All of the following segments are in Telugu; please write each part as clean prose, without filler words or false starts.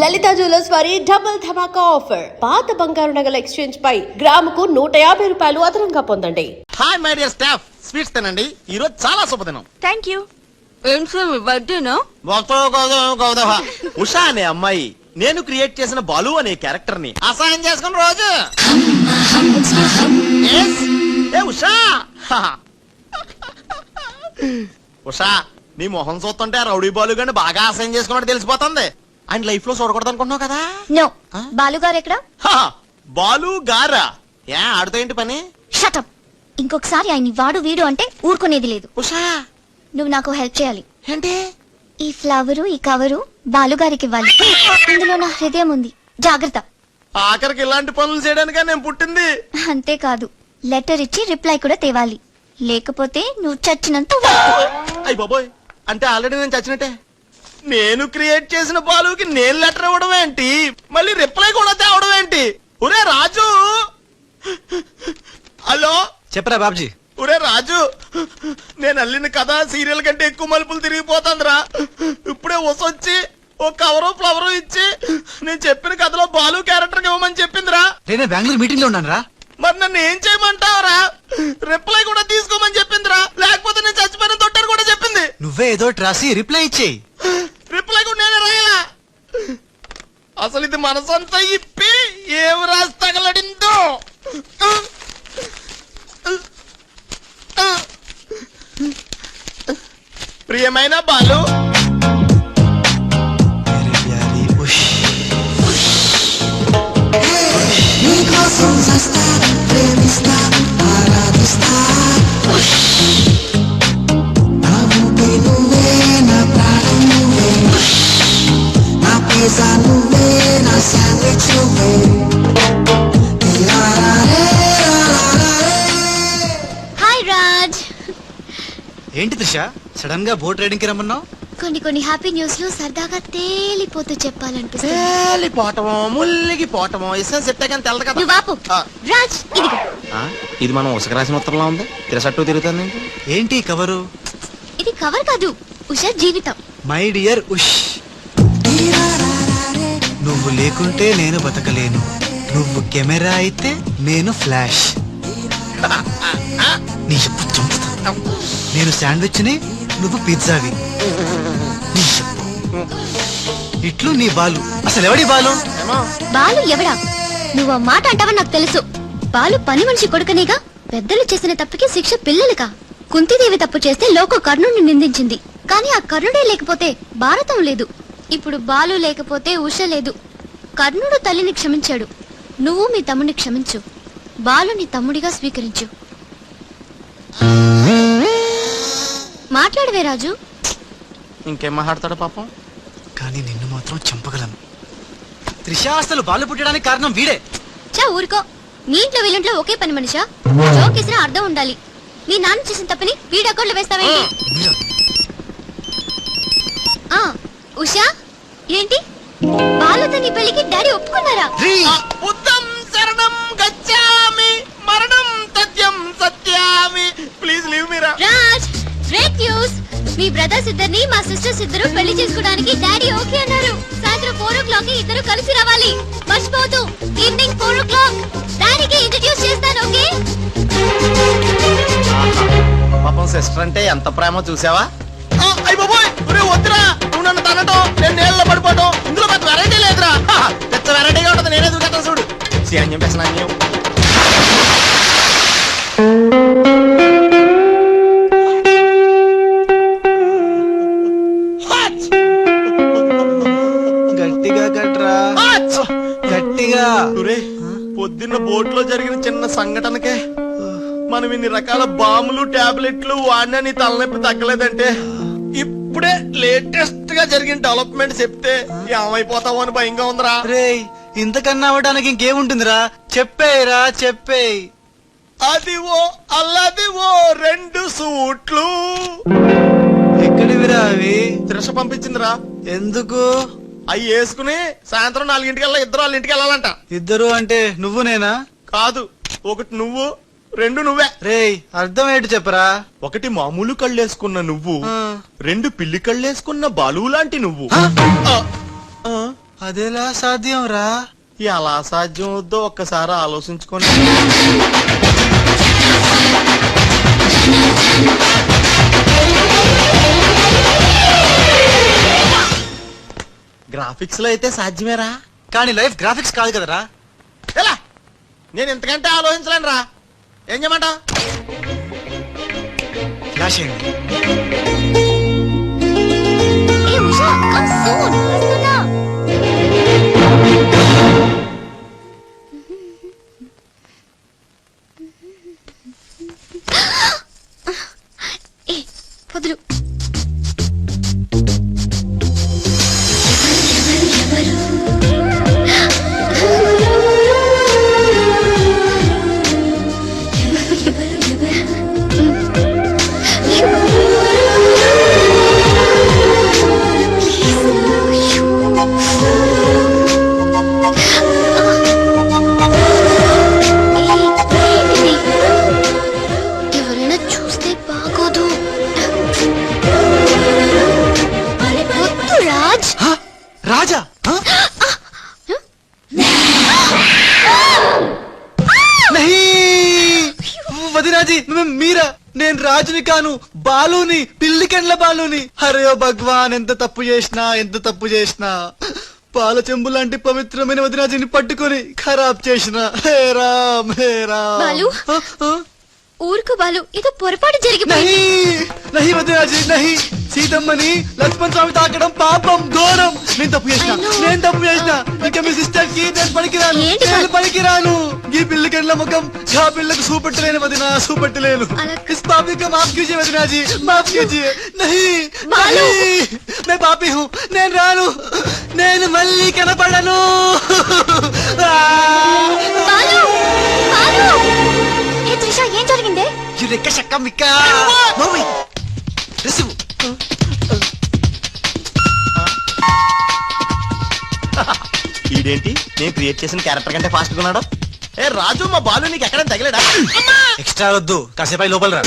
లలిత జ్యువెలర్స్ వారి డబుల్ ధమాకా ఆఫర్. పాత బంగారు నగల ఎక్స్చేంజ్ పై గ్రాముకు 150 రూపాయలు అదనంగా పొందండి. Hi my dear staff, sweets తినండి. ఈ రోజు చాలా శుభదినం. Thank you. ఏం సార్ మీ బర్త్డేనా? ఉషా అనే అమ్మాయి నేను క్రియేట్ చేసిన బాలు అనే క్యారెక్టర్ ని అసహాయం చేసుకున్న రోజు. Yes? ఏ ఉషా, ఉషా నీ మొహం చూస్తుంటే రౌడీ బాలు గాని బాగా అసహాయం చేసుకున్నట్టు తెలిసిపోతుంది. ఆయన లైఫ్ లో చూడకూడదు అనుకుంటున్నావు కదా? నో. బాలు గారు ఎక్కడ? బాలు గారా? ఏ ఆడుతో ఏంటి పని? షటప్. ఇంకొకసారి ఆయన వాడు వీడు అంటే ఊరుకునేది లేదు. ఉషా నువ్వు నాకు హెల్ప్ చేయాలి. ఏంటి? ఈ ఫ్లవరు ఈ కవరు బాలుగారికి ఇవ్వాలి. ఇందులో నా హృదయం ఉంది, జాగ్రత్త. ఆఖరికి ఇలాంటి పనులు చేయడానికే నేను పుట్టింది. అంతేకాదు, లెటర్ ఇచ్చి రిప్లై కూడా తేవాలి. లేకపోతే నువ్వు చచ్చినంత. అయ్య బాబోయ్, అంటే ఆల్రెడీ నేను చచ్చినట్టే. నేను క్రియేట్ చేసిన బాలుకి నేను లెటర్ ఇవ్వడం ఏంటి, మళ్ళీ రిప్లై కూడా తేవడం ఏంటి? ఒరే రాజు, హలో చెప్పరా బాబ్జీ. ఒరే రాజు, నేను అల్లిన కథ సీరియల్ కంటే ఎక్కువ మలుపులు తిరిగిపోతుందిరా. ఇప్పుడే వసొచ్చి ఓ కవరు ఫ్లవరు ఇచ్చి నేను చెప్పిన కథలో బాలు క్యారెక్టర్ ఇవ్వమని చెప్పిందిరా. నేను బెంగళూరు మీటింగ్ లో ఉన్నాను రా. మరి నన్ను ఏం చేయమంటావరా? రిప్లై కూడా తీసుకోమని చెప్పిందిరా, లేకపోతే నేను చచ్చిపోయిన తొట్టని కూడా చెప్పింది. నువ్వే ఏదో రాసి రిప్లై ఇచ్చేయి. రిప్లై కూడా నేనే రాయాలా? అసలు ఇది మనసంతా ఇప్పి ఏం రాసి తగలడిందో. ప్రియమైన బాలు, హాయ్ రాజ్. ఏంటి త్రిష, సడన్ గా బోట్ రైడింగ్ కి రమ్మన్నావు? కొన్ని హ్యాపీ న్యూస్ లు సరదాగా తేలిపోతూ చెప్పాలనిపిస్తుంది. తేలిపోవటమో ముల్లిగిపోవటమో ఇష్టం చెప్తే కానీ తెలదు కదా. నువ్వు ఆపు. రాజ్, ఇదిగో. ఇది మనం ఉసక రాసిన ఉత్తరంలో ఉంది. తిరసట్టు తిరుగుతుంది. ఏంటి కవరు? ఇది కవర్ కాదు, ఉషా జీవితం. మై డియర్ ఉష్, నువ్వు లేకుంటే నేను బతకలేను. నువ్వు కెమెరా అయితే నేను ఫ్లాష్. నీ చెప్పు చంపుతా. నేను శాండ్విచ్ ని, నువ్వు పిజ్జావి. నీ చెప్పు. ఇట్లు నీ బాలు. అసలు ఎవడి బాలు? బాలు ఎవడా? నువ్వు ఆ మాట అంటావని నాకు తెలుసు. బాలు పని మనిషి కొడుకనేగా. పెద్దలు చేసిన తప్పుకి శిక్ష పిల్లలుగా. కుంతిదేవి తప్పు చేస్తే లోకం కర్ణుడిని నిందించింది. కానీ ఆ కర్ణుడే లేకపోతే భారతం లేదు. ఇప్పుడు బాలు లేకపోతే ఉష లేదు. కర్ణుడు తల్లిని క్షమించాడు, నువ్వు మీ తమ్ముడిని క్షమించు. బాలుని తమ్ముడిగా స్వీకరించు. మాట్లాడవే రాజు. ఇంకేం మాట్లాడతాడు పాపం. కానీ నిన్ను మాత్రం చంపగలను. త్రిష, అసలు బాలు పుట్టడానికి కారణం వీడే. చా ఊరుకో. మీ ఇంట్లో వీళ్ళంట్లో ఒకే పని మనిషా? జోకేసిన అర్థం ఉండాలి. మీ నాన్న చేసిన తప్పని వీడి అకౌంట్లో వేస్తావేంటి? ఉషా, ఏంటి బాలుతో నీ పెళ్లికి డాడీ ఒప్పుకున్నారా? బుద్ధం శరణం గచ్చామి, మరణం తథ్యం సత్యామి. ప్లీజ్ లీవ్ మీ రా. Raj, great news. మీ బ్రదర్స్ ఇద్దరిని మా సిస్టర్స్ ఇద్దరు పెళ్లి చేసుకోవడానికి డాడీ ఓకే అన్నారు. సాయంత్రం 4 o'clock కి ఇద్దరు కలిసి రావాలి. మర్చిపోతూ ఈవినింగ్ 4 o'clock డాడీకి ఇంట్రడ్యూస్ చేస్తాను. ఓకే? పాపం సిస్టర్ అంటే ఎంత ప్రేమో చూసావా? అయ్య బాబోయ్, వద్దురా. నువ్వు నన్ను తనటం, నేను నీళ్ళలో పడిపోవటం, ఇందులో పెద్ద వెరైటీ లేదురా. పెద్ద వెరైటీగా ఉంటుంది. నేనే దూకేస్తా చూడు. అని చెప్పేసి నాణ్యం. గట్టిగా కట్రా, గట్టిగా. పొద్దున్న బోట్ లో జరిగిన చిన్న సంఘటనకే మనం ఇన్ని రకాల బాంబులు టాబ్లెట్లు వాడినా నీ తలనొప్పి తగ్గలేదంటే, ఇప్పుడే లేటెస్ట్ గా జరిగిన డెవలప్మెంట్ చెప్తే ఏమైపోతావో అని భయంగా ఉందిరా. రేయ్, ఇంతకన్నా అవ్వడానికి ఇంకేముంటుందిరా? చెప్పేరా, చెప్పేయ్. అదివో అల్లదివో 2 సూట్లు. ఎక్కడివిరా అవి? త్రిష పంపించిందిరా. ఎందుకు? అవి వేసుకుని సాయంత్రం 4 ఇద్దరు వాళ్ళ ఇంటికి వెళ్ళాలంట. ఇద్దరు అంటే నువ్వు నేనా? కాదు, ఒకటి నువ్వు, 2 నువ్వే. రేయ్, అర్థం ఏంటి చెప్పరా? ఒకటి మామూలు కళ్ళేసుకున్న నువ్వు, 2 పిల్లి కళ్ళేసుకున్న బాలు లాంటి నువ్వు. అదేలా సాధ్యం రా? ఎలా సాధ్యం అవుద్దో ఒక్కసారి ఆలోచించుకొని గ్రాఫిక్స్ లో అయితే సాధ్యమేరా, కానీ లైఫ్ గ్రాఫిక్స్ కాదు కదరా. ఎలా నేను ఇంతకంటే ఆలోచించలేను రా. ఏం చేయమంటావు? ఫ్లాష్ అయింది. ఏ ఉషా, కమ్ సూన్. వస్తున్నా. ఏ వదులు. ఎవరైనా చూస్తే బాగోదు. వద్దు రాజ్. హ? రాజా హ? నహీ! వదినాజీ మీరా? నేను రాజుని కాను, బాలుని, పిల్లికెండ్ల బాలుని. అరే ఓ భగవాన్, ఎంత తప్పు చేసినా పాల చెంబు లాంటి పవిత్రమైన వదినాజీని పట్టుకొని ఖరాబ్ చేసిన. హే రామ్, హే రామ్. బాలు? హ? హ? ఊరుకు బాలు, ఏదో పొరపాటు జరిగిపోయింది. నహి వదినాజీ నహి. సీతమ్మని లక్ష్మణ్ స్వామి తాకడం పాపం, ఘోరం. నేను తప్పు చేసిన. ఇక మీ సిస్టర్ కి ఏంటి నేను పనికిరాను. ఈ పిల్లకెళ్ళ ముఖం ఆ పిల్లకు చూపెట్టలేను వదినా, చూపెట్టలేను. అలా- ఇస్ పాపి కా మాఫ్ కీజియే వదినాజీ, మాఫ్ కీజియే. నహి బాలు! మే పాపి హూ, నేను రాను, నేను మళ్ళీ కనపడను. బాలు! బాలు! ఏ త్రిష, ఏం జరిగిందే? యురెక్క శక్క మిక్క మమ్మీ రిసివ్. ఈడేంటి నేను క్రియేట్ చేసిన క్యారెక్టర్ కంటే ఫాస్ట్ గా ఉన్నాడు. ఏ రాజు, మా బాలు నీకు ఎక్కడ తగిలేడా? ఎక్స్ట్రా వద్దు, కాసేపు లోపల రా.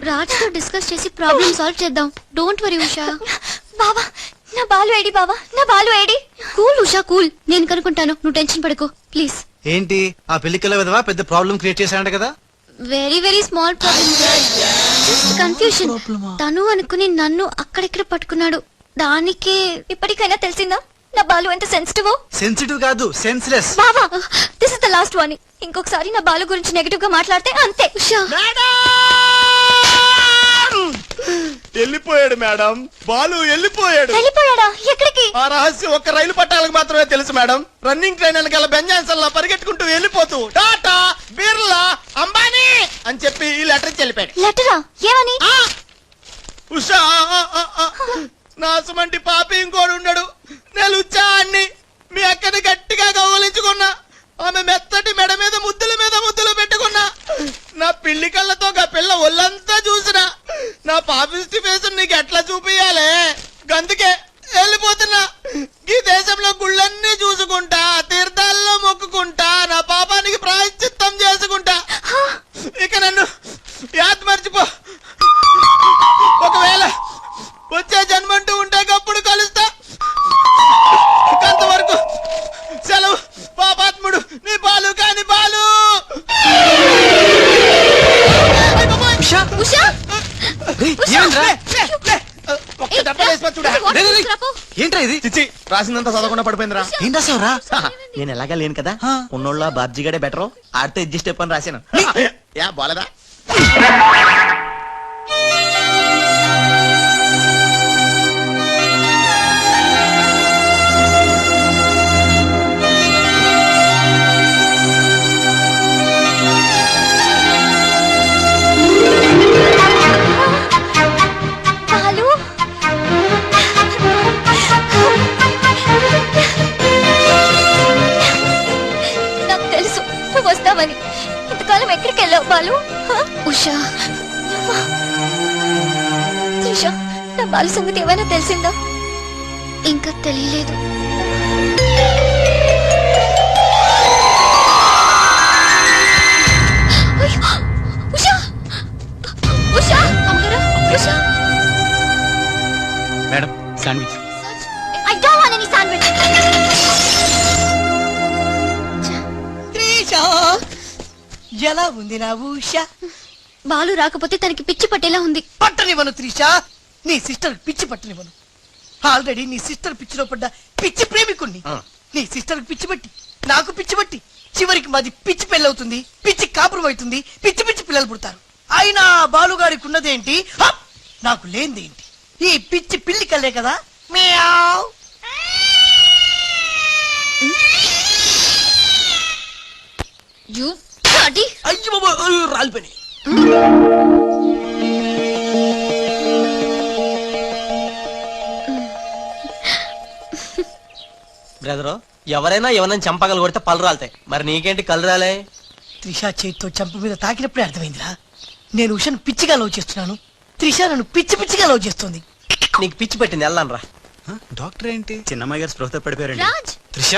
రాజ్తో డిస్కస్ చేసి ప్రాబ్లం సాల్వ్ చేద్దాం. Don't worry Usha. బావా, నా బాలు ఏడి? బావా, నా Balu AD? Cool Usha, cool. నేను కనుక్కుంటాను, నువ్వు టెన్షన్ పడకు ప్లీజ్. ఏంటి ఆ పెళ్లికల విధవా పెద్ద ప్రాబ్లం క్రియేట్ చేశాడంట కదా? Very very small problem. Just confusion. తను అనుకుని నన్ను అక్కడిక్కడ పట్టుకున్నాడు. దానికి ఇప్పటికైనా తెలిసిందా నా బాలు ఎంత సెన్సిటివ్? సెన్సిటివ్ కాదు, సెన్స్లెస్. బావా, this is the last warning. ఇంకొకసారి నా బాలు గురించి నెగటివ్ గా మాట్లాడితే అంతే. ఉషా, వెళ్ళిపోయాడు మేడం, బాలు వెళ్ళిపోయాడు. వెళ్ళిపోయాడా? ఎక్కడికి? ఆ రహస్యం ఒక్క రైలు పట్టాలకు మాత్రమే తెలుసు మేడం. రన్నింగ్ ట్రైన్ వెనకాల బెంజాన్సన్ పరిగెట్టుకుంటూ వెళ్ళిపోతూ టాటా, బిర్లా, అంబానీ అని చెప్పి ఈ లెటర్ ఇచ్చి వెళ్ళిపోయాడు. లెటరా? ఏమని? ఉషా, నాసుమంటి పాపి ఇంకోడు ఉన్నాడు. నేను ఉచ్చాన్ని మీ అక్కని గట్టిగా గౌరవించుకున్నా. ఆమె మెత్తటి మెడ మీద ముద్దులు పెట్టుకున్నా. నా పిల్లి కళ్ళతో ఆ పిల్ల ఒళ్ళంతా చూసినా. నా పాపిస్టి ఫేస్ నీకు ఎట్లా చూపియాలే? గందుకే వెళ్ళిపోతున్నా. ఈ దేశంలో గుళ్ళన్నీ చూసుకుంటా, తీర్థాల్లో మొక్కుకుంటా, నా పాపానికి ప్రాయశ్చిత్తం చేసుకుంటా. ఇక నన్ను యాద్ మర్చిపో. ఒకవేళ వచ్చే జన్మంటూ ఉంటే అప్పుడు కలుస్తా. అంతవరకు సెలవు. పాపాత్ముడు నీ బాలు కాని బాలు. ఉషా! ఉషా! ఒక్క దెబ్బ వేసి చూడా. ఏంట్రా ఇది? చిచ్చి, రాసిందంతా చదవకుండా పడిపోయిందిరా. ఏం రాసావురా? నేను ఎలాగా లేను కదా, హా. ఉన్నోళ్ళ బాబ్జీగాడే బెటర్, ఆడితే అడ్జస్ట్ అయిపోయి రాశాను. యా బాలేదా? బాలు! నాకు తెలుసు నువ్వు వస్తావని. ఇంతకాలం ఎక్కడికి వెళ్ళావు బాలు? ఉషా, త్రిష, నా బాలు సంగతి ఏమైనా తెలిసిందా? ఇంకా తెలియలేదు. అయ్యో! ఉషా! ఉషా! అమ్మగారా! ఉషా! Madam sandwich. ఎలా ఉంది నా ఊష? బాలు రాకపోతే తనకి పిచ్చి పట్టేలా ఉంది. పట్టనివ్వను త్రిషా, నీ సిస్టర్ పిచ్చి పట్టనివ్వను. ఆల్రెడీ నీ సిస్టర్ పిచ్చిలో పడ్డ పిచ్చి ప్రేమికుణ్ణి. నీ సిస్టర్ పిచ్చి పట్టి నాకు పిచ్చి పట్టి చివరికి మాది పిచ్చి పెళ్ళవుతుంది, పిచ్చి కాపురం అవుతుంది, పిచ్చి పిచ్చి పిల్లలు పుడతారు. అయినా బాలుగారికి ఉన్నదేంటి, నాకు లేనిదేంటి? ఈ పిచ్చి పిల్లి కల్లే కదా. మియావ్. You bloody. అయ్యో బాబోయ్, రాలిపోయి. బ్రదరు, ఎవరైనా ఎవరైనా చంపగలు కొడితే పళ్ళు రాలుతాయి, మరి నీకేంటి కళ్ళు రాలే? త్రిషా చేతితో చంప మీద తాకినప్పుడే అర్థమైందిరా. నేను ఉషను పిచ్చిగా లవ్ చేస్తున్నాను, త్రిష నన్ను పిచ్చి పిచ్చిగా లవ్ చేస్తుంది. నీకు పిచ్చి పెట్టింది, వెళ్ళాను రా. డాక్టర్ ఏంటి చిన్నమ్మాయి గారు స్పృహతో పడిపోయారండి. రాజ్, త్రిష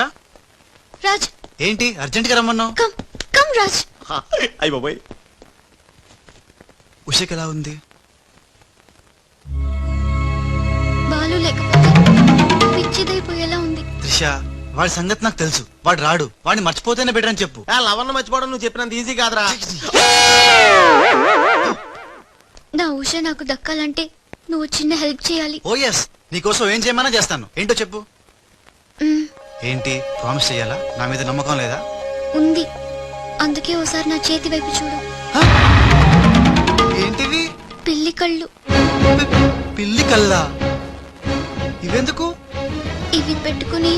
రాజ్, ఏంటి అర్జెంట్ గా రమ్మన్నావు? Come, come Raj. అయ్య బాబాయ్, ఉషకి ఎలా ఉంది? బాలు లేకపోతే పిచ్చిదైపోయేలా ఉంది. త్రిష వాడి సంగతి నాకు తెలుసు, వాడు రాడు, వాడిని మర్చిపోతేనే బెటర్ అని చెప్పు. లవన్న మర్చిపోవడం నువ్వు చెప్పినంత ఈజీ కాదురా. నా ఉష నాకు దక్కాలంటే నువ్వు చిన్న హెల్ప్ చేయాలి. ఓ ఎస్, నీకోసం ఏం చేయమన్నా చేస్తాను. ఏంటో చెప్పు. మ్, ఏంటి ప్రామిస్ చెయ్యాలా? నా మీద నమ్మకం లేదా? ఉంది. అందుకే ఓసారి నా చేతి వైపు చూడు. హ? ఏంటివి? పిల్లి కళ్ళు. పిల్లి కల్లా? ఇవెందుకు? ఇవి పెట్టుకుని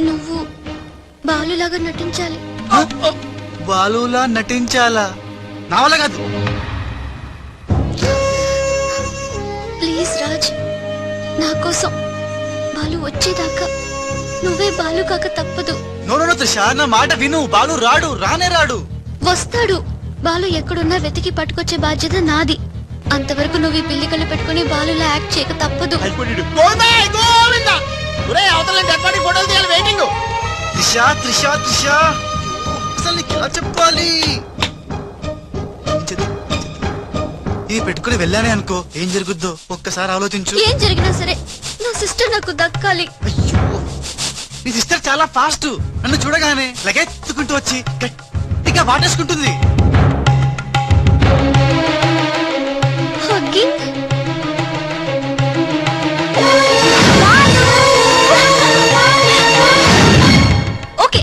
నువ్వు బాలులాగా నటించాలి. బాలులా నటించాలా? నా వల్ల కాదు. ప్లీజ్ రాజ్, నా కోసం బాలు వచ్చేదాకా నువ్వే బాలు కాక తప్పదు. నో నో నో త్రిష, నా మాట విను. బాలు రాడు, రానే రాడు. వస్తాడు. బాలు ఎక్కడున్నా వెతికి పట్టుకొచ్చే బాధ్యత నాది. అంతవరకు నువ్వు ఈ పిల్లి కళ్ళు పెట్టుకుని బాలులా యాక్ట్ చేయక తప్పదు. ఫోటోలు తీయాలి, వెయిటింగ్. త్రిష త్రిష త్రిష, అసలు నీకు ఎలా చెప్పాలి? ఇది పెట్టుకుని వెళ్ళానే అనుకో, ఏం జరుగుద్దో ఒక్కసారి ఆలోచించు. ఏం జరిగినా సరే నా సిస్టర్ నాకు దక్కాలి. అయ్యో, నీ సిస్టర్ చాలా ఫాస్ట్. నన్ను చూడగానే లగెత్తుకుంటూ వచ్చి గట్టిగా వాటేసుకుంటుంది. హగ్గింగ్. ఓకే,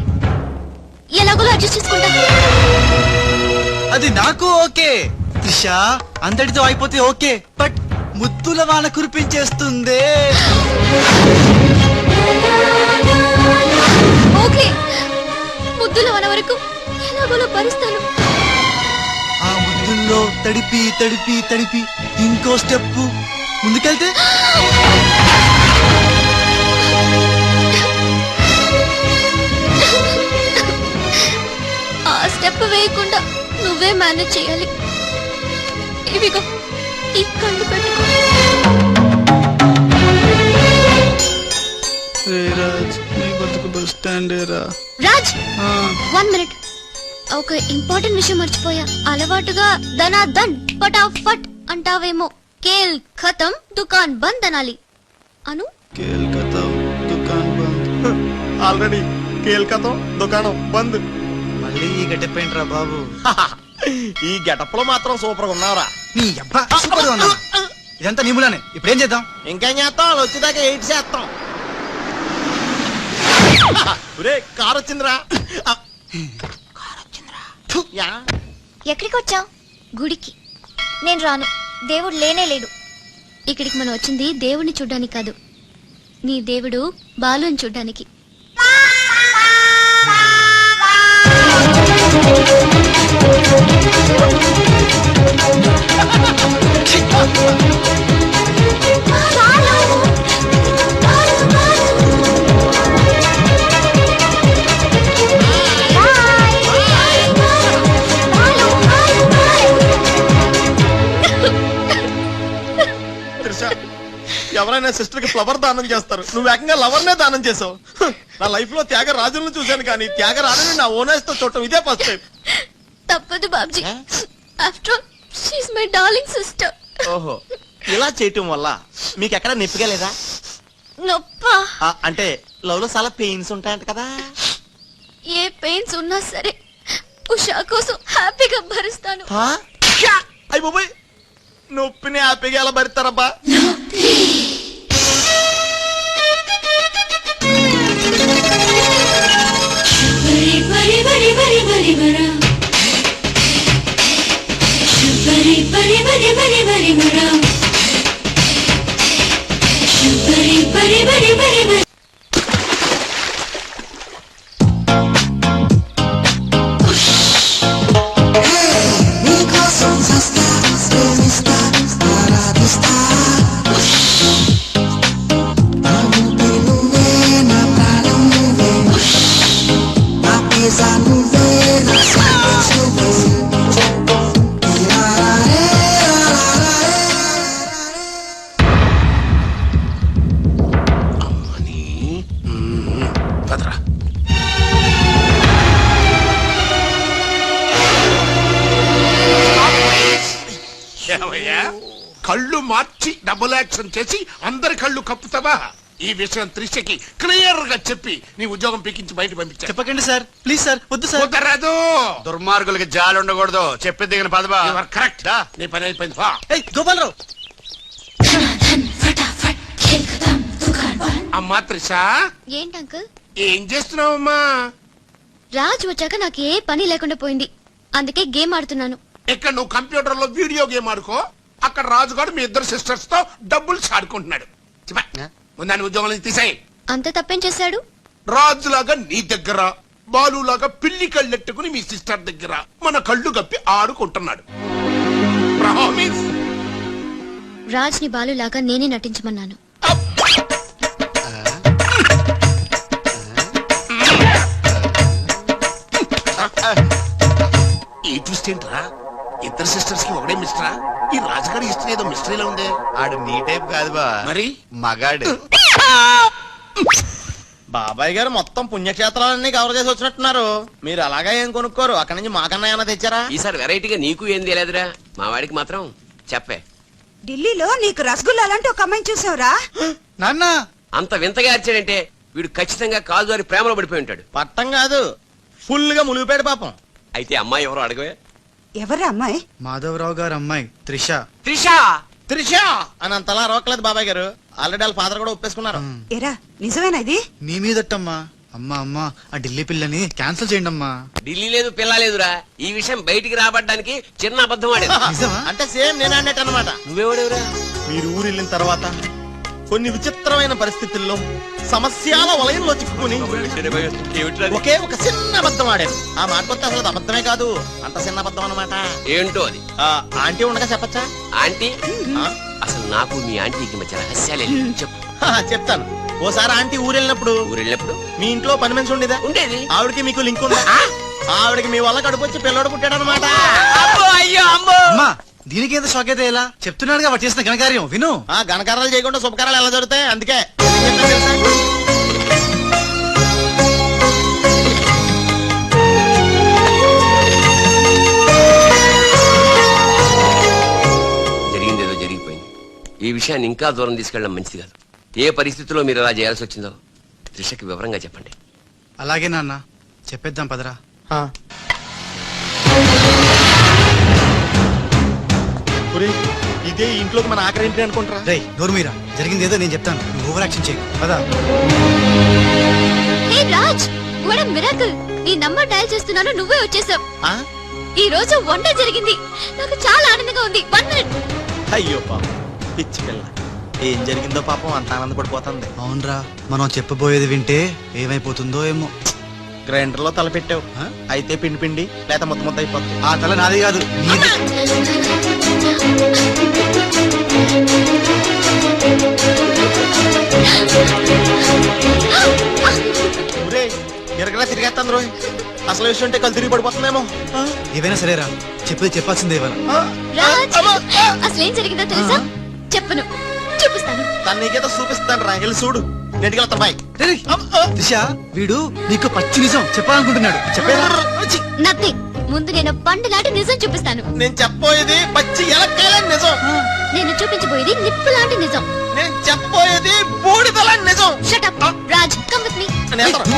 ఎలాగోలా అడ్జస్ట్ చేసుకుంటా. అది నాకు ఓకే. త్రిష అందరితో అయిపోతే ఓకే, బట్ ముద్దుల వాన కురిపించేస్తుందే. ఓకే, ముద్దుల వన వరకు ఎలాగోలా భరిస్తాను. ఆ ముద్దుల్లో తడిపి తడిపి తడిపి ఇంకో స్టెప్ ముందుకెళ్తే ఆ స్టెప్ వేయకుండా నువ్వే మేనేజ్ చేయాలి. ఇవిగో ఈ కళ్ళు పెట్టుకో. రాజ్, 1 మినిట్. ఒక ఇంపార్టెంట్ విషయం మర్చిపోయా. అలవాటుగా ధనా ధన్ ఫటాఫట్ అంటావేమో. కేల్ ఖతం దుకాన్ బంద్ అనాలి. అను ఆల్రెడీ కేల్కతో దుకాణం బంద్. మళ్ళీ ఈ గట్టెప్పేంట్రా బాబు? ఈ గెటప్ లో మాత్రం సూపర్ గా ఉన్నావురా. నీ అబ్బా సూపర్ గా ఉన్నా. ఇదంతా నీ మూలానే. ఇప్పుడు ఏం చేద్దాం? ఇంకేం చేస్తాం, వాళ్ళు వచ్చేదాకా 8 చేస్తాం. కార్ వచ్చిందిరా. ఫు, యా. ఎక్కడికి వచ్చావు? గుడికి. నేను రాను, దేవుడు లేనే లేడు. ఇక్కడికి మనం వచ్చింది దేవుడిని చూడ్డానికి కాదు, నీ దేవుడు బాలుని చూడ్డానికి. త్రిష, ఎవరైనా సిస్టర్ కి ఫ్లవర్ దానం చేస్తారు, నువ్వు ఏకంగా లవర్ నే దానం చేసావు. నా లైఫ్ లో త్యాగరాజులను చూశాను కానీ త్యాగరాజుని నా ఓనర్స్ తో చూడటం ఇదే ఫస్ట్ టైం. తప్పదు Babji, after all she is my darling sister. ఓహో, ఇలా చేయటం వల్ల మీకు ఎక్కడ నొప్పిగా లేదా? నొప్పా? అంటే లవ్ లో చాలా పెయిన్స్ ఉంటాయంట కదా. ఏ పెయిన్స్ ఉన్నా సరే ఉషా కోసం హ్యాపీగా భరిస్తాను. అయ్యి బాబోయ్, నొప్పిని హ్యాపీగా ఎలా భరిస్తారబ్బా? ఏమయ్యా, కళ్ళు మార్చి డబుల్ యాక్షన్ చేసి అందరి కళ్ళు కప్పుతావా? ఈ విషయం త్రిషకి క్లియర్ గా చెప్పి నీ ఉద్యోగం పీకించి బయట పంపించా. చెప్పకండి సార్, ప్లీజ్ సార్, వద్దు సార్. కుదరదు. దుర్మార్గులకి జాలి ఉండకూడదు. చెప్పి దిగిన పదబా. కరెక్ట్. నీ పని అయిపోయింది. పో. ఏయ్ గోపాలరావు, అమ్మా త్రిష, ఏంటి అంకుల్? ఏం చేస్తున్నావమ్మా? రాజ్ వచ్చాక నాకు ఏ పని లేకుండా పోయింది, అందుకే గేమ్ ఆడుతున్నాను. ఇక్కడ నువ్వు కంప్యూటర్ లో వీడియో గేమ్ ఆడుకో, అక్కడ రాజుగాడు మీ ఇద్దరు సిస్టర్స్ తో డబ్బులు ఆడుకుంటున్నాడు. ముందాన్ని ఉద్యోగం నుంచి తీసాయి. అంత తప్పేం చేశాడు? రాజులాగా నీ దగ్గర, బాలులాగా పిల్లి కళ్ళెట్టుకుని మీ సిస్టర్ దగ్గర మన కళ్ళు కప్పి ఆడుకుంటున్నాడు. ప్రామిస్. రాజ్ ని బాలులాగా నేనే నటించమన్నాను. ఈ ట్విస్ట్ ఏంట్రా? ఇద్దరు సిస్టర్స్ కి ఒకటే మిస్టరా? ఈ రాజుగారి హిస్టరీ ఏదో మిస్టరీలో ఉందే. ఆడు నీ టైప్ కాదు బా, మరి మగాడు. బాబాయ్ గారు మొత్తం పుణ్యక్షేత్రాలన్నీ కవర్ చేసి వచ్చినట్టున్నారు. మీరు అలాగా ఏం కొనుక్కోరు? అక్కడి నుంచి మాకన్నా ఏమైనా తెచ్చారా? ఈసారి వెరైటీగా నీకు ఏం తెలియదురా, మా వాడికి మాత్రం చెప్పే. ఢిల్లీలో నీకు రసగుల్లా లాంటి ఒక అమ్మాయిని చూసావురా? నాన్న. అంత వింతగా అరిచాడంటే వీడు ఖచ్చితంగా కాలుదారి ప్రేమలో పడిపోయి ఉంటాడు. పట్టం కాదు, ఫుల్ గా మునిగిపోయాడు పాపం. అయితే అమ్మాయి ఎవరో అడగవే. ఎవరా అమ్మాయి? మాధవరావు గారు అమ్మాయి త్రిష. త్రిషా. త్రిష అని అంతలా రోకలేదు బాబాయ్ గారు. ఆల్రెడీ వాళ్ళ ఫాదర్ కూడా ఒప్పేసుకున్నారు. ఎరా నిజమేనా ఇది? నీ మీదట్టమ్మా. అమ్మా అమ్మా, ఆ ఢిల్లీ పిల్లని క్యాన్సిల్ చేయండి అమ్మా. ఢిల్లీ లేదు పిల్ల లేదురా, ఈ విషయం బయటికి రాబడ్డానికి చిన్న అబద్ధం ఆడేది. నిజమా? అంటే సేమ్ నేను అన్నట్టు అనమాట. నువ్వెవడెవరా? మీరు ఊరు వెళ్ళిన తర్వాత కొన్ని విచిత్రమైన పరిస్థితుల్లో సమస్యల వలయంలో చిక్కుకుని ఒకే ఒక చిన్న అబద్ధం ఆడాను. ఆ మాట కొత్త అసలు అది అబద్ధమే కాదు, అంత చిన్న అబద్ధం అన్నమాట. ఏంటో అది. ఆంటీ ఉండగా చెప్పచ్చా? ఆంటీ? అసలు నాకు మీ ఆంటీకి మధ్య రహస్యాలే చెప్పు. చెప్తాను. ఓసారి ఆంటీ ఊరు వెళ్ళినప్పుడు మీ ఇంట్లో పని మనిషి ఉండేదా? ఉండేది. ఆవిడకి మీకు లింక్ ఉందా? ఆవిడకి మీ వల్ల కడుపు వచ్చి పిల్లడు పుట్టాడు అనమాట. అయ్యో అమ్మో. అమ్మా, దీనికి ఎంత షాక్ అయితే ఎలా? చెప్తున్నాడుగా వాడు చేసిన ఘనకార్యం విను. ఘనకారాలు చేయకుండా శుభకారాలు ఎలా జరుగుతాయి? అందుకే ఏం చెప్పాను తెలుసా? జరిగిందేదో జరిగిపోయింది. ఈ విషయాన్ని ఇంకా దూరం తీసుకెళ్ళడం మంచిది కాదు. ఏ పరిస్థితిలో మీరు అలా చేయాల్సి వచ్చిందో త్రిషకి వివరంగా చెప్పండి. అలాగే నాన్న, చెప్పేద్దాం పదరా. ఇదే ఇంట్లోకి మన ఆఖరి ఇంటి అనుకుంటారా? రేయ్ నోర్మీరా, జరిగింది ఏదో నేను చెప్తాను, నువ్వు ఓవర్ యాక్షన్ చేయి. పదా. హే రాజ్, వాట్ ఎ మిరాకిల్. నీ నంబర్ డయల్ చేస్తున్నాను, నువ్వే వచ్చేసావు. ఈ రోజు వండర్ జరిగింది, నాకు చాలా ఆనందంగా ఉంది. 1 minute. అయ్యో పాపం పిచ్చి పిల్ల, ఏం జరిగిందో పాపం అంత ఆనందపడిపోతుంది. అవునరా, మనం చెప్పబోయేది వింటే ఏమైపోతుందో ఏమో. గ్రైండర్ లో తల పెట్టావు, అయితే పిండి పిండి లేక ముద్ద ముద్ద అయిపోతుంది. ఆ తల నాది కాదు, నీది. ఎరగలా తిరిగేస్తాను రోజు. అసలు విషయం ఉంటే కళ్ళు తిరిగి పడిపోతుందేమో. ఏవైనా సరేరా, చెప్పేది చెప్పాల్సిందే ఇవాళ. రాజ్, అసలేం జరిగిందో తెలుసా? చెప్పను, చూపిస్తాను. తను నీకేదో చూపిస్తాను రా, వెళ్ళి చూడు. నెటికి వెళ్తాను బాయ్. దిశ, వీడు నీకు పచ్చి నిజం చెప్పాలనుకుంటున్నాడు. చెప్పేదా? నథింగ్. ముందు నేను పండులాంటి నిజం చూపిస్తాను. నేను చెప్పబోయేది పచ్చి ఎలక్కాయల నిజం. నేను చూపించబోయేది నిప్పు లాంటి నిజం. నేను చెప్పబోయేది బూడిదల నిజం. Shut up Raj, come with me. నేను వెళ్తాను.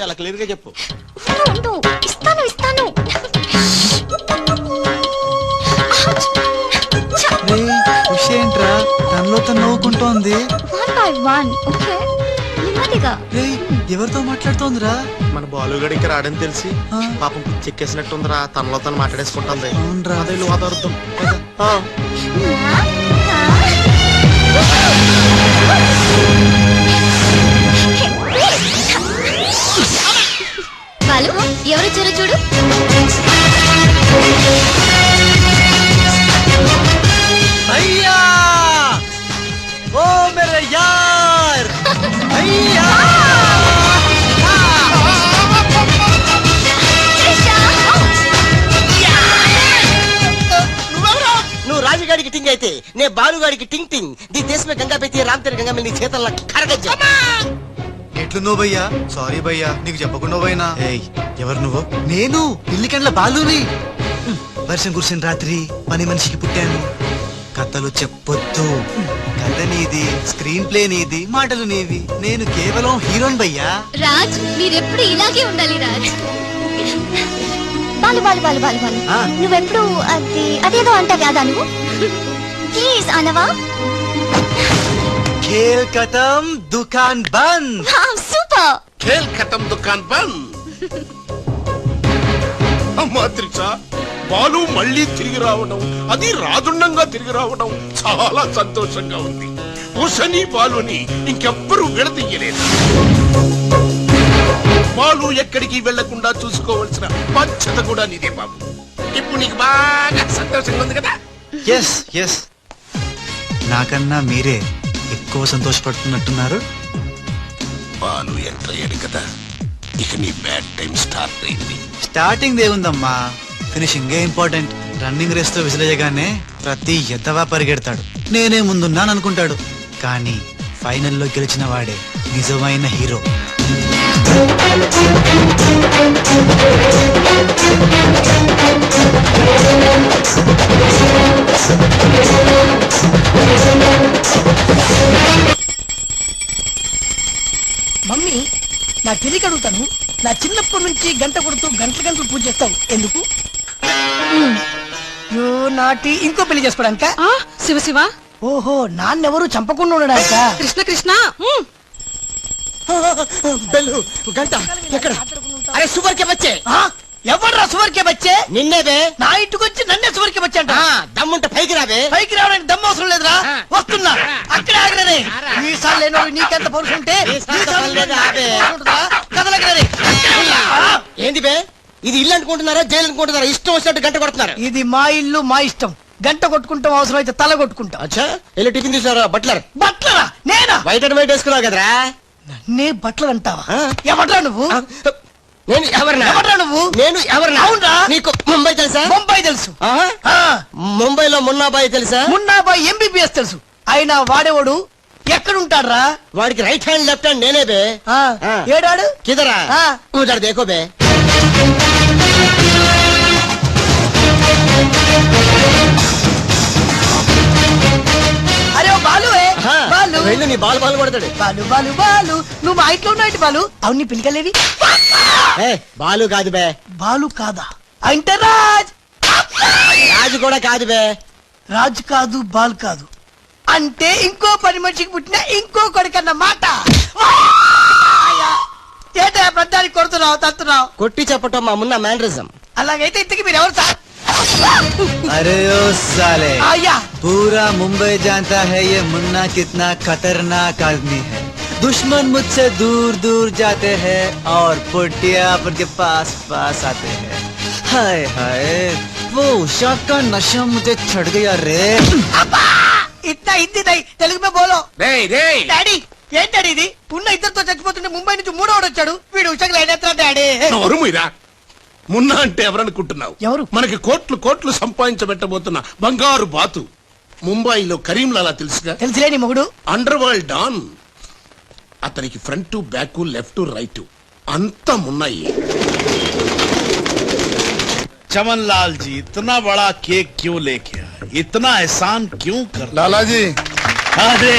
చేయాలి క్లియర్ గా చెప్పు. ఉండు, ఉండు. ఇస్తాను ఇస్తాను. విషయం ఏంట్రా తనలో తను నవ్వుకుంటోంది. 1 by 1. ఓకే, నెమ్మదిగా. రేయ్, ఎవరితో మాట్లాడుతోందిరా? మన బాలుగడికి రాడని తెలిసి ఆ. పాపం చెక్కేసినట్టుందిరా, తనలో తను మాట్లాడేసుకుంటుంది. అవునరా. అదే వాదార్థం. బాలు, ఎవరొచ్చారో చూడు. అయ్యా ఓ మేరే యార్ అయ్యా నువ్వు రాజుగాడికి టింగ్ అయితే నే బాలుగాడికి టింగ్ టింగ్ दी देश में गंगा बेती राम तेरे गंगा में నీ చేతల్లో కరగజ్జ. ఎట్లు నువ్వు భయ్యా? సారీ భయ్యా, నీకు చెప్పకుండా పోయినా. ఏయ్, ఎవరు నువ్వు? నేను పిల్లికెండ్ల బాలుని. వర్షం కురిసిన రాత్రి పని మనిషికి పుట్టాను. కథలు చెప్పొద్దు. కథ నీది, స్క్రీన్ ప్లే నీది, మాటలు నీవి. నేను కేవలం హీరోన్ భయ్యా. రాజ్, మీరెప్పుడు ఇలాగే ఉండాలి రాజ్. బాలు బాలు బాలు బాలు బాలు, నువ్వెప్పుడు అదేదో అంటావు కదా నువ్వు. ప్లీజ్ అనవా. ఖేల్ ఖతం దుకాన్ బంద్. సూపర్. ఖేల్ ఖతం దుకాన్ బంద్. అమ్మా త్రిష, బాలు మళ్ళీ తిరిగి రావడం, అది రాజుండంగా తిరిగి రావడం చాలా సంతోషంగా ఉంది. ఉషని బాలుని ఇంకెవ్వరూ విడదీయలేదు. బాలు ఎక్కడికి వెళ్లకుండా చూసుకోవాల్సిన బాధ్యత కూడా నీదే బాబు. ఇప్పుడు నీకు బాగా సంతోషంగా ఉంది కదా? ఎస్ ఎస్, నాకన్నా మీరే ఎక్కువ సంతోషపడుతున్నట్టున్నారు. బాలు ఎంటర్ అయ్యాడు కదా, ఇక నీ బ్యాడ్ టైం స్టార్ట్ అయింది. స్టార్టింగ్ దేవుందమ్మా, ఫినిషింగే ఇంపార్టెంట్. రన్నింగ్ రేస్ తో విసిలేయగానే ప్రతి ఎద్దవా పరిగెడతాడు, నేనే ముందున్నాను అనుకుంటాడు. కానీ ఫైనల్లో గెలిచిన వాడే నిజమైన హీరో. మమ్మీ, నా తెలియక అడుగుతాను, నా చిన్నప్పటి నుంచి గంట కొడుతూ గంటలు గంటలు పూజ చేస్తావు ఎందుకు? యో నాటి ఇంకో పెళ్లి చేసుకోవడానిక? శివ శివ, ఓహో, నాన్నెవరు చంపకుండా ఉండడానిక? కృష్ణ కృష్ణ. బెల్లు గంట ఎక్కడ? అరే సువర్ కే బచ్చే, ఎవడ్రా సువర్కే బచ్చే? నిన్నే బే. నా ఇంటికి వచ్చి నన్నే సువర్కే బచ్చే అంట. దమ్ముంటే పైకి రాబే. పైకి రావడానికి దమ్ము అవసరం లేదురా, వస్తున్నా. అక్కడే ఆగరే. మీసాలు లేనోడు నీకెంత పరుసు ఉంటే ఏంది బే, ఇది ఇల్లు అనుకుంటున్నారా జైలు అనుకుంటున్నారా? ఇష్టం వచ్చినట్టు గంట కొడుతున్నారు. ఇది మా ఇల్లు, మా ఇష్టం. గంట కొట్టుకుంటాం, అవసరం అయితే తల కొట్టుకుంటాం. అచ్చా, వెళ్ళి టిఫిన్ తీసుకురా. బట్లర్ బట్లరా? నేనా? వైట్ అండ్ వైట్ వేసుకున్నావు కదరా. నన్నే బట్లర్ అంటావా? ఆ. ఎవడ్రా నువ్వు? నేను ఎవరినా? ఎవడ్రా నువ్వు? నేను ఎవరినా? అవునరా? నీకు ముంబై తెలుసా? ముంబై తెలుసు. ఆ. ముంబైలో మున్నాబాయి తెలుసా? మున్నాబాయ్ ఎంబీబీఎస్ తెలుసు. అయినా వాడేవాడు ఎక్కడుంటాడ్రా? వాడికి రైట్ హ్యాండ్ లెఫ్ట్ హ్యాండ్ నేనే బే. ఆ. ఆ. ఏడాడు? కిదరా ఆ. ఉదర్ దేఖో బే. అరే ఓ బాలు, బాలు వెళ్ళు, నీ బాల్ బాల్ కొడతాడు. బాలు బాలు బాలు, నువ్వు మా ఇంట్లో ఉన్నావు బాలు. అవును, నీ పిలికలేవి? ఏ బాలు కాదు బే. బాలు కాదా? అంటే రాజ్. రాజు కూడా కాదు బే. రాజు కాదు, బాల్ కాదు అంటే ఇంకో పని మనిషికి పుట్టిన ఇంకో కొడుకన్న మాట. ఏంటో ప్రధానికి కొడుతున్నావు, తత్తున్నావు? కొట్టి చెప్పటం మా మున్న మేనరిజం. అలాగైతే ఇంతకి మీరు ఎవరు సార్? अरे ओ साले, आया। पूरा मुंबई जानता है ये मुन्ना कितना खतरनाक आदमी है। दुश्मन मुझसे दूर दूर जाते हैं और पुटिया उनके पास पास आते हैं। हाय हाय, वो उषा का नशा मुझे चढ़ गया रे। ఇట్లా హిందీ నై, తెలుగు మే బోలో. రేయ్ రేయ్, డాడీ, ఏం డాడీ ఇది? ఉన్న ఇద్దరితో చచ్చిపోతుంటే ముంబై నుంచి మూడోడు వచ్చాడు. వీడు ఉషకు లైన్ ఎత్తా డాడీ. నోరు మీరా. మున్నా అంటే ఎవరనుకుంటున్నావు? ఎవరు? మనకి కోట్లు కోట్లు సంపాదించబెట్టబోతున్న బంగారు బాతు. ముంబైలో కరీంలాలా తెలుసుగా? తెలుసులే నీ మొగుడు. Underworld don. అతనికి ఫ్రంట్ బ్యాక్ లెఫ్ట్ రైట్ అంతా మున్నాయి. चमन लाल जी, इतना बड़ा केक क्यों लेके आए? इतना एहसान क्यों कर? लाला जी, अरे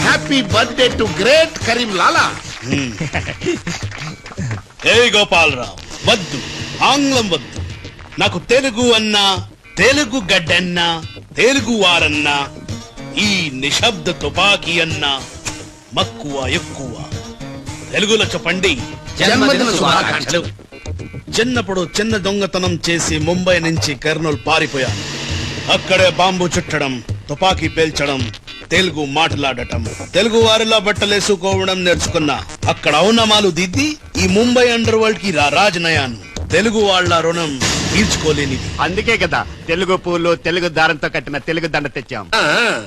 happy happy birthday to great Karim Lala. ఏ గోపాలరావు వద్దు, ఆంగ్లం వద్దు. నాకు తెలుగు అన్నా, తెలుగు గడ్డన్నా, తెలుగు వారన్నా, ఈ నిశ్శబ్ద తుపాకీ అన్నా మక్కువ ఎక్కువ. తెలుగులో చెప్పండి. జన్మదిన శుభాకాంక్షలు. చిన్నప్పుడు చిన్న దొంగతనం చేసి ముంబై నుంచి కర్నూలు పారిపోయాను. అక్కడే బాంబు చుట్టడం, తుపాకీ పేల్చడం, తెలుగు మాట్లాడటం, తెలుగు వారిలా బట్టలేసుకోవడం నేర్చుకున్నా. అక్కడ ఔనమాలు దిద్ది ఈ ముంబై అండర్ వరల్డ్ కి రాజనయాను. తెలుగు వాళ్ళ రుణం తీర్చుకోలేనిది. అందుకే కదా తెలుగు పూలు తెలుగు దారంతో కట్టిన తెలుగు దండ తెచ్చాం.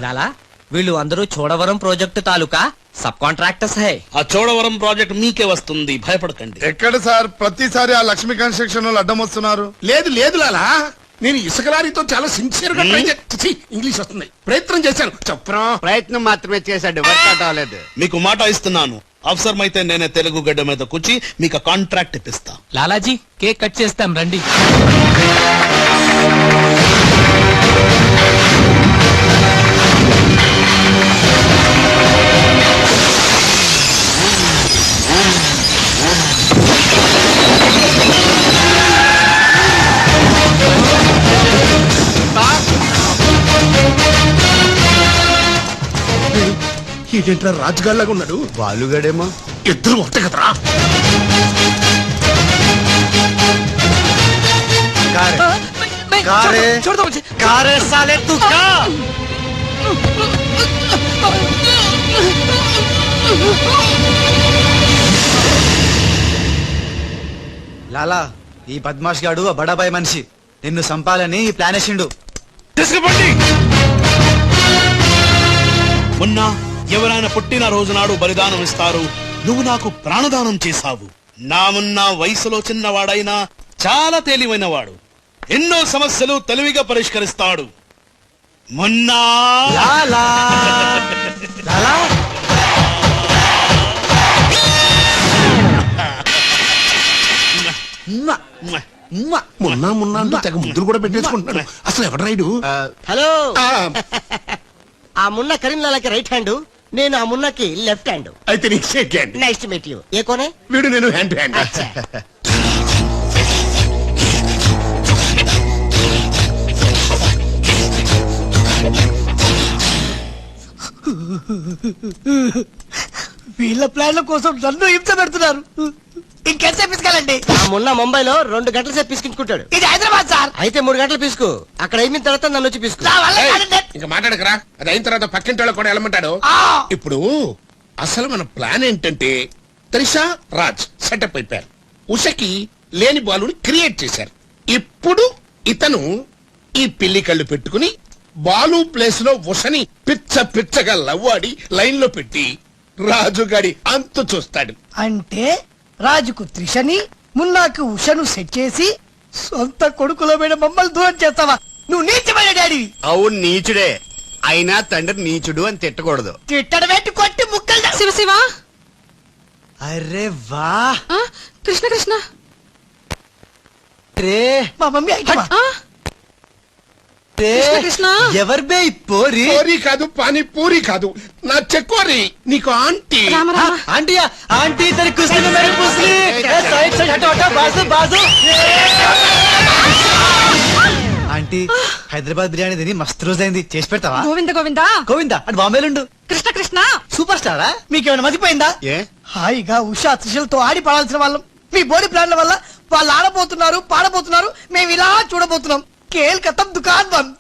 లాలా వీళ్ళు అందరూ చోడవరం ప్రాజెక్టు తాలూకా సబ్ కాంట్రాక్టర్స్ హై. ఆ చోడవరం ప్రాజెక్ట్ మీకే వస్తుంది, భయపడకండి. ఎక్కడ సార్ ప్రతిసారి ఆ లక్ష్మీ కన్స్ట్రక్షన్ వాళ్ళు అడ్డం వస్తున్నారు? లేదు లేదు లాలా, నేను ఇసుక లారీతో చాలా సిన్సియర్ గా ట్రై చేసి ఇంగ్లీష్ వస్తుంది ప్రయత్నం చేశాను. చెప్పరా? ప్రయత్నం మాత్రమే చేశాడు, వర్కౌట్ అవ్వలేదు. మీకు మాట ఇస్తున్నాను, అవసరమైతే నేనే తెలుగు గడ్డ మీద కూర్చి మీకు కాంట్రాక్ట్ ఇప్పిస్తా. లాలాజీ కేక్ కట్ చేస్తాం రండి. ఏంటంటే రాజుగాళ్ళగా ఉన్నాడు. బాలుగడేమో. ఇద్దరు ఒకటే కదరా. కారే సాలే తు కా. లాలా ఈ బద్మాష్ గాడు ఆ బడాబాయ్ మనిషి నిన్ను సంపాలని ఈ ప్లాన్ వేసిండు. తీసుకుపండి. మొన్న ఎవరైనా పుట్టిన రోజు నాడు బలిదానం ఇస్తారు. నువ్వు నాకు ప్రాణదానం చేశావు. నా మున్న వయసులో చిన్నవాడైనా చాలా తెలివైన వాడు. ఎన్నో సమస్యలు తెలివిగా పరిష్కరిస్తాడు. మొన్నా లాలా లాలా మొన్న మొన్న అంటూ తెగ ముద్దులు కూడా పెట్టేసుకుంటున్నాడు. అసలు ఎవడు రైడు? హలో, ఆ మున్న కరీంలాలాకి రైట్ హ్యాండ్, నేను ఆ మున్నకి లెఫ్ట్ హ్యాండ్. అయితే నీకు shake hand. Nice to meet you. ఏ కోనే? వీడు నేను హ్యాండ్ టు హ్యాండ్. వీళ్ళ ప్లాన్ల కోసం నన్ను హింస పెడుతున్నారు. ఇంకెంతసేపు పిసుకాలండి? ఆ మున్న ముంబైలో 2 గంటల సేపు పిసుకించుకుంటాడు. ఇది హైదరాబాద్ సార్. అయితే 3 గంటలు పిసుకు. అక్కడ అయిన తర్వాత నన్ను వచ్చి పిసుకు. నా వల్ల కాదండి. ఇంకా మాట్లాడకరా. అది అయిన తర్వాత పక్కింటి వాళ్ళు కూడా వెళ్ళమంటాడు. ఆ. ఇప్పుడు అసలు మన ప్లాన్ ఏంటంటే త్రిషా రాజ్ సెటప్ అయిపోయారు. ఉషకి లేని బాలుని క్రియేట్ చేశారు. ఇప్పుడు ఇతను ఈ పిల్లి కళ్ళు పెట్టుకుని బాలు ప్లేస్ లో ఉషని పిచ్చ పిచ్చగా లవ్వాడి లైన్ లో పెట్టి రాజుగాడి అంతు చూస్తాడు. అంటే రాజుకు త్రిషని, మున్నాకు ఉషను సెట్ చేసి సొంత కొడుకులో మీద మమ్మల్ని దూరం చేస్తావా? నువ్వు నీచమైన డాడీ. అవును నీచుడే, అయినా తండ్రి నీచుడు అని తిట్టకూడదు. తిట్టడమేంటి, కొట్టి ముక్కలు. శివ శివ. అరే వా కృష్ణ కృష్ణ. రే మా మమ్మీ ఐటమా? కృష్ణ. ఎవరు బే ఈ పోరి? పూరి కాదు, పానీ పూరి కాదు, నా చెక్కోరి. నీకు ఆంటీ. రామ రామ. ఆంటీయా ఆంటీ तेरी कुश्ती में मेरी पुसली. ए साइड से हटो हटो, बाजू बाजू. ఆంటీ హైదరాబాద్ బిర్యానీ తిని మస్తు రోజైంది, చేసి పెడతావా? గోవింద గోవింద. గోవిందా అటు బాంబేలుండు. కృష్ణ కృష్ణ. సూపర్ స్టారా? మీకేమైనా మతిపోయిందా? ఏ హాయిగా ఉషా త్రిషలతో ఆడి పాడాల్సిన వాళ్ళం మీ బోడి ప్లాన్ల వల్ల వాళ్ళు ఆడబోతున్నారు, పాడబోతున్నారు, మేము ఇలా చూడబోతున్నాం. కేల్ కథం దుకాన్ బంద్.